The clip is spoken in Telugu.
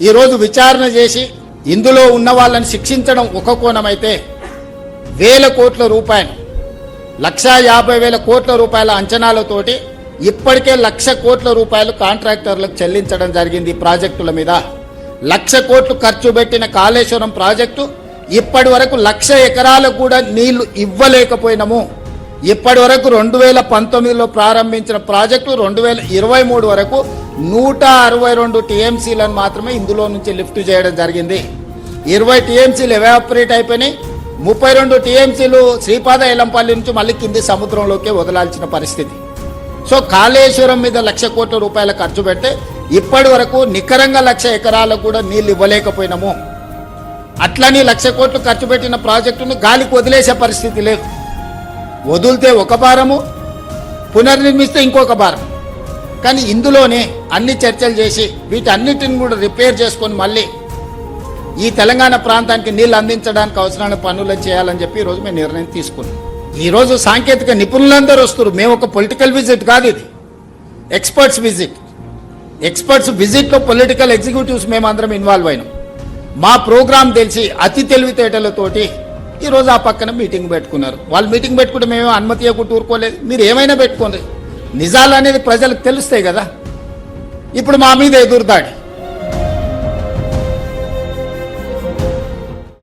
ఈరోజు విచారణ చేసి ఇందులో ఉన్న వాళ్ళని శిక్షించడం ఒక కోణమైతే వేల కోట్ల రూపాయలు 1,50,000 కోట్ల రూపాయల అంచనాలతోటి ఇప్పటికే 1,00,000 కోట్ల రూపాయలు కాంట్రాక్టర్లకు చెల్లించడం జరిగింది. ప్రాజెక్టుల మీద 1,00,000 కోట్లు ఖర్చు పెట్టిన కాళేశ్వరం ప్రాజెక్టు ఇప్పటి వరకు 1,00,000 ఎకరాలకు కూడా నీళ్లు ఇవ్వలేకపోయినాము. ఇప్పటి వరకు 2019లో ప్రారంభించిన ప్రాజెక్టు 2023 వరకు 162 టీఎంసీలను మాత్రమే ఇందులో నుంచి లిఫ్ట్ చేయడం జరిగింది. 20 టీఎంసీలు ఎవాపరేట్ అయిపోయినాయి. 32 టీఎంసీలు శ్రీపాద ఎలంపల్లి నుంచి మళ్ళీ కింది సముద్రంలోకి వదలాల్సిన పరిస్థితి. సో కాళేశ్వరం మీద 1,00,000 కోట్ల రూపాయల ఖర్చు పెడితే ఇప్పటి వరకు నికరంగా 1,00,000 ఎకరాలకు కూడా నీళ్లు ఇవ్వలేకపోయినాము. అట్లని 1,00,000 కోట్లు ఖర్చు పెట్టిన ప్రాజెక్టును గాలికి వదిలేసే పరిస్థితి లేదు. వదిలితే ఒక భారము, పునర్నిర్మిస్తే ఇంకొక భారం. కానీ ఇందులోనే అన్ని చర్చలు చేసి వీటన్నిటిని కూడా రిపేర్ చేసుకొని మళ్ళీ ఈ తెలంగాణ ప్రాంతానికి నీళ్ళు అందించడానికి అవసరమైన పనులు చేయాలని చెప్పి ఈరోజు మేము నిర్ణయం తీసుకున్నాం. ఈరోజు సాంకేతిక నిపుణులందరూ వస్తారు. మేము ఒక పొలిటికల్ విజిట్ కాదు, ఇది ఎక్స్పర్ట్స్ విజిట్. ఎక్స్పర్ట్స్ విజిట్లో పొలిటికల్ ఎగ్జిక్యూటివ్స్ మేమందరం ఇన్వాల్వ్ అయినాం. మా ప్రోగ్రాం తెలిసి అతి తెలివితేటలతోటి ఈరోజు ఆ పక్కన మీటింగ్ పెట్టుకున్నారు. వాళ్ళు మీటింగ్ పెట్టుకుంటే మేమేమో అనుమతి ఇవ్వకుండా ఊరుకోలేదు. మీరు ఏమైనా పెట్టుకోండి, నిజాలు అనేది ప్రజలకు తెలుస్తాయి కదా. ఇప్పుడు మా మీద ఎదురుదాడి